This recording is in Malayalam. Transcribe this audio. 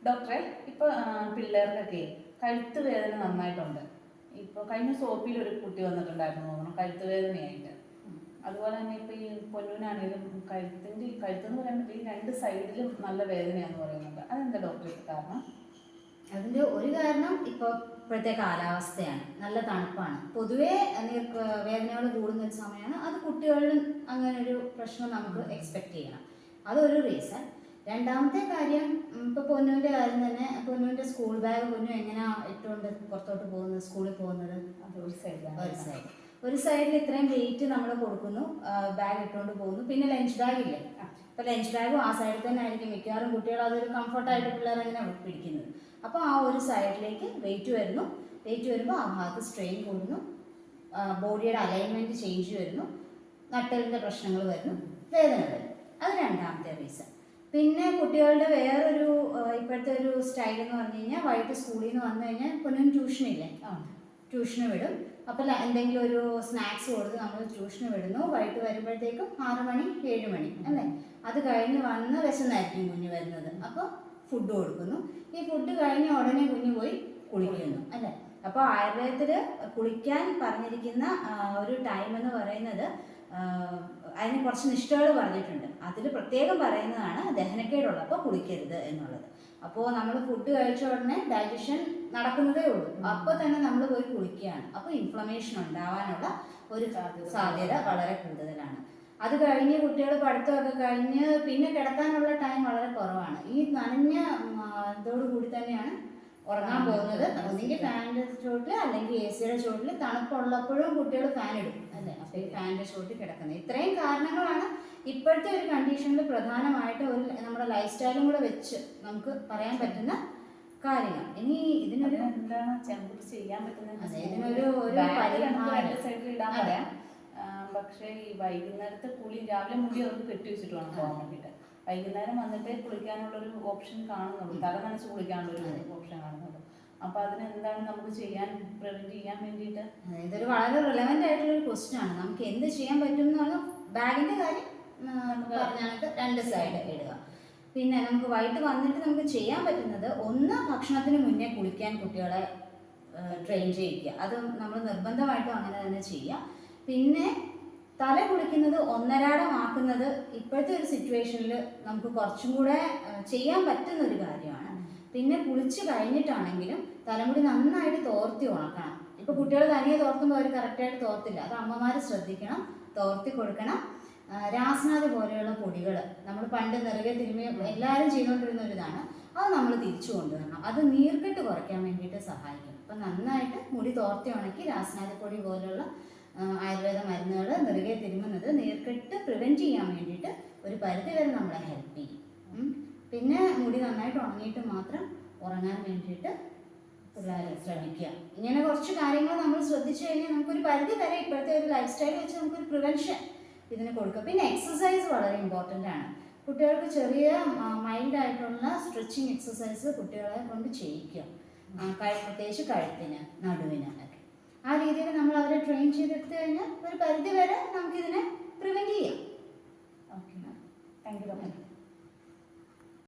ഡോക്ടറെ, ഇപ്പോൾ പിള്ളേർക്കൊക്കെ കഴുത്ത് വേദന നന്നായിട്ടുണ്ട്. ഇപ്പോൾ കഴിഞ്ഞ സോപ്പിൽ ഒരു കുട്ടി വന്നിട്ടുണ്ടായിരുന്നു തോന്നുന്നു കഴുത്ത് വേദനയായിട്ട്. അതുപോലെ തന്നെ ഇപ്പോൾ ഈ പൊന്നൂനാണെങ്കിലും കഴുത്തെന്ന് പറയാൻ പറ്റില്ല, ഈ രണ്ട് സൈഡിലും നല്ല വേദനയാണെന്ന് പറയുന്നുണ്ട്. അതെന്താ ഡോക്ടറെ കാരണം? അതിൻ്റെ ഒരു കാരണം ഇപ്പോഴത്തെ കാലാവസ്ഥയാണ്, നല്ല തണുപ്പാണ്. പൊതുവേ വേദനകൾ കൂടുന്ന ഒരു സമയമാണ്. അത് കുട്ടികളിലും അങ്ങനെ ഒരു പ്രശ്നം നമുക്ക് എക്സ്പെക്റ്റ് ചെയ്യണം. അതൊരു റീസൺ. രണ്ടാമത്തെ കാര്യം, ഇപ്പോൾ പൊന്നുവിൻ്റെ കാര്യം തന്നെ. പൊന്നുവിൻ്റെ സ്കൂൾ ബാഗ് പൊന്നു എങ്ങനെയാണ് ഇട്ടുകൊണ്ട് പുറത്തോട്ട് പോകുന്നത്, സ്കൂളിൽ പോകുന്നത്? അത് ഒരു സൈഡിൽ ഇത്രയും വെയിറ്റ് നമ്മൾ കൊടുക്കുന്നു, ബാഗ് ഇട്ടുകൊണ്ട് പോകുന്നു. പിന്നെ ലഞ്ച് ബാഗ് ഇല്ലേ, അപ്പോൾ ലഞ്ച് ബാഗും ആ സൈഡിൽ തന്നെ ആയിരിക്കും മിക്കവാറും കുട്ടികൾ അതൊരു കംഫർട്ടായിട്ട് പിള്ളേർ അങ്ങനെ പിടിക്കുന്നത്. അപ്പോൾ ആ ഒരു സൈഡിലേക്ക് വെയിറ്റ് വരുമ്പോൾ ആ ഭാഗത്ത് സ്ട്രെയിൻ കൂടുന്നു, ബോഡിയുടെ അലൈൻമെൻറ്റ് ചേഞ്ച് വരുന്നു, നട്ടലിൻ്റെ പ്രശ്നങ്ങൾ വരുന്നു, വേദന വരുന്നു. അത് രണ്ടാമത്തെ റീസൺ. പിന്നെ കുട്ടികളുടെ വേറൊരു ഇപ്പോഴത്തെ ഒരു സ്റ്റൈൽ എന്ന് പറഞ്ഞു കഴിഞ്ഞാൽ, വൈകിട്ട് സ്കൂളിൽ നിന്ന് വന്നു കഴിഞ്ഞാൽ പൊന്നും ട്യൂഷനില്ലേ, ട്യൂഷന് വിടും. അപ്പോൾ എന്തെങ്കിലും ഒരു സ്നാക്സ് കൊടുത്ത് നമ്മൾ ട്യൂഷന് വിടുന്നു. വൈകിട്ട് വരുമ്പോഴത്തേക്കും 6 മണി 7 മണി അല്ലേ. അത് കഴിഞ്ഞ് വന്ന് വിശന്നായിരിക്കും കുഞ്ഞ് വരുന്നത്. അപ്പോൾ ഫുഡ് കൊടുക്കുന്നു. ഈ ഫുഡ് കഴിഞ്ഞ ഉടനെ കുഞ്ഞ് പോയി കുളിക്കുന്നു അല്ലേ. അപ്പോൾ ആയുർവേദത്തിൽ കുളിക്കാൻ പറഞ്ഞിരിക്കുന്ന ഒരു ടൈം എന്ന് പറയുന്നത്, അതിന് കുറച്ച് നിഷ്ഠകൾ പറഞ്ഞിട്ടുണ്ട്. അതിൽ പ്രത്യേകം പറയുന്നതാണ് ദഹനക്കേടുള്ളപ്പോൾ കുളിക്കരുത് എന്നുള്ളത്. അപ്പോൾ നമ്മൾ ഫുഡ് കഴിച്ച ഉടനെ ഡൈജഷൻ നടക്കുന്നതേ ഉള്ളൂ, അപ്പോൾ തന്നെ നമ്മൾ പോയി കുളിക്കുകയാണ്. അപ്പോൾ ഇൻഫ്ലമേഷൻ ഉണ്ടാവാനുള്ള ഒരു സാധ്യത വളരെ കൂടുതലാണ്. അത് കഴിഞ്ഞ് കുട്ടികൾ പഠിത്തമൊക്കെ കഴിഞ്ഞ് പിന്നെ കിടക്കാനുള്ള ടൈം വളരെ കുറവാണ്. ഈ നനഞ്ഞ ഇതോടുകൂടി തന്നെയാണ് ഉറങ്ങാൻ പോകുന്നത്. ഒന്നെങ്കിൽ ഫാനിൻ്റെ ചോട്ടിൽ അല്ലെങ്കിൽ എ സിയുടെ ചോട്ടിൽ. തണുപ്പുള്ളപ്പോഴും കുട്ടികൾ ഫാൻ ഇടും അല്ലേ. അപ്പോൾ ഈ ഫാനിൻ്റെ ചോട്ടിൽ കിടക്കുന്നത്. ഇത്രയും കാരണങ്ങളാണ് ഇപ്പോഴത്തെ ഒരു കണ്ടീഷനിൽ പ്രധാനമായിട്ട് നമ്മുടെ ലൈഫ് സ്റ്റൈലും കൂടെ വെച്ച് നമുക്ക് പറയാൻ പറ്റുന്ന കാര്യങ്ങൾ. ഇനി ഇതിനൊരു എന്താണ് ചെയ്യാൻ പറ്റുന്നത്? ഇതിനൊരു ഇടാൻ പറയാം. പക്ഷേ ഈ വൈകുന്നേരത്തെ കുളി, രാവിലെ മുടി നമുക്ക് കെട്ടി വെച്ചിട്ട് വേണം പോകാൻ വേണ്ടിയിട്ട്. വൈകുന്നേരം വന്നിട്ട് കുളിക്കാനുള്ളൊരു ഓപ്ഷൻ കാണുന്നുള്ളൂ, തല നനച്ച് കുളിക്കാനുള്ളൊരു ഓപ്ഷൻ കാണുന്നുള്ളൂ. അപ്പോൾ അതിന് എന്താണ് നമുക്ക് പ്രിവെന്റ് ചെയ്യാൻ വേണ്ടിയിട്ട്? ഇതൊരു വളരെ റിലവൻ്റ് ആയിട്ടുള്ളൊരു ക്വസ്റ്റ്യൻ ആണ്. നമുക്ക് എന്ത് ചെയ്യാൻ പറ്റും എന്ന് പറഞ്ഞാൽ, ബാഗിൻ്റെ കാര്യം പറഞ്ഞാൽ 2 സൈഡ് ഇടുക. പിന്നെ നമുക്ക് വൈകിട്ട് വന്നിട്ട് നമുക്ക് ചെയ്യാൻ പറ്റുന്നത്, ഒന്ന് ഭക്ഷണത്തിന് മുന്നേ കുളിക്കാൻ കുട്ടികളെ ട്രെയിൻ ചെയ്യിക്കുക. അത് നമ്മൾ നിർബന്ധമായിട്ടും അങ്ങനെ തന്നെ ചെയ്യുക. പിന്നെ തല കുളിക്കുന്നത് ഒന്നരാടമാക്കുന്നത് ഇപ്പോഴത്തെ ഒരു സിറ്റുവേഷനിൽ നമുക്ക് കുറച്ചും കൂടെ ചെയ്യാൻ പറ്റുന്ന ഒരു കാര്യമാണ്. പിന്നെ കുളിച്ച് കഴിഞ്ഞിട്ടാണെങ്കിലും തലമുടി നന്നായിട്ട് തോർത്തി ഉണക്കണം. ഇപ്പോൾ കുട്ടികൾ തനിയെ തോർത്തുമ്പോൾ അവർ കറക്റ്റായിട്ട് തോർത്തില്ല. അത് അമ്മമാർ ശ്രദ്ധിക്കണം, തോർത്തി കൊടുക്കണം. രാസനാദി പോലെയുള്ള പൊടികൾ നമ്മൾ പണ്ട് നിറകെ തിരുമ്മി എല്ലാവരും ചെയ്തുകൊണ്ടിരുന്ന ഒരു ഇതാണ്. അത് നമ്മൾ തിരിച്ചു കൊണ്ടുവരണം. അത് നീർക്കെട്ട് കുറയ്ക്കാൻ വേണ്ടിയിട്ട് സഹായിക്കും. അപ്പം നന്നായിട്ട് മുടി തോർത്തി ഉണക്കി രാസനാദി പൊടി പോലെയുള്ള ആയുർവേദ മരുന്നുകൾ നിറകെ തിരുമുന്നത് നീർക്കെട്ട് പ്രിവെൻറ്റ് ചെയ്യാൻ വേണ്ടിയിട്ട് ഒരു പരിധി വരെ നമ്മളെ ഹെൽപ്പ് ചെയ്യും. പിന്നെ മുടി നന്നായിട്ട് ഉണങ്ങിയിട്ട് മാത്രം ഉറങ്ങാൻ വേണ്ടിയിട്ട് പിള്ളേർ ശ്രമിക്കുക. ഇങ്ങനെ കുറച്ച് കാര്യങ്ങൾ നമ്മൾ ശ്രദ്ധിച്ചു കഴിഞ്ഞാൽ നമുക്കൊരു പരിധി വരെ ഇപ്പോഴത്തെ ഒരു ലൈഫ് സ്റ്റൈൽ വെച്ച് നമുക്കൊരു പ്രിവെൻഷൻ ഇതിന് കൊടുക്കുക. പിന്നെ എക്സസൈസ് വളരെ ഇമ്പോർട്ടൻ്റ് ആണ്. കുട്ടികൾക്ക് ചെറിയ മൈൽഡായിട്ടുള്ള സ്ട്രെച്ചിങ് എക്സസൈസ് കുട്ടികളെ കൊണ്ട് ചെയ്യിക്കുക, പ്രത്യേകിച്ച് കഴുത്തിന്, നടുവിന് ഒക്കെ. ആ രീതിയിൽ നമ്മൾ അവരെ ട്രെയിൻ ചെയ്തെടുത്തു കഴിഞ്ഞാൽ ഒരു പരിധി വരെ നമുക്കിതിനെ പ്രിവെൻറ്റ് ചെയ്യാം. Okay, thank you doctor.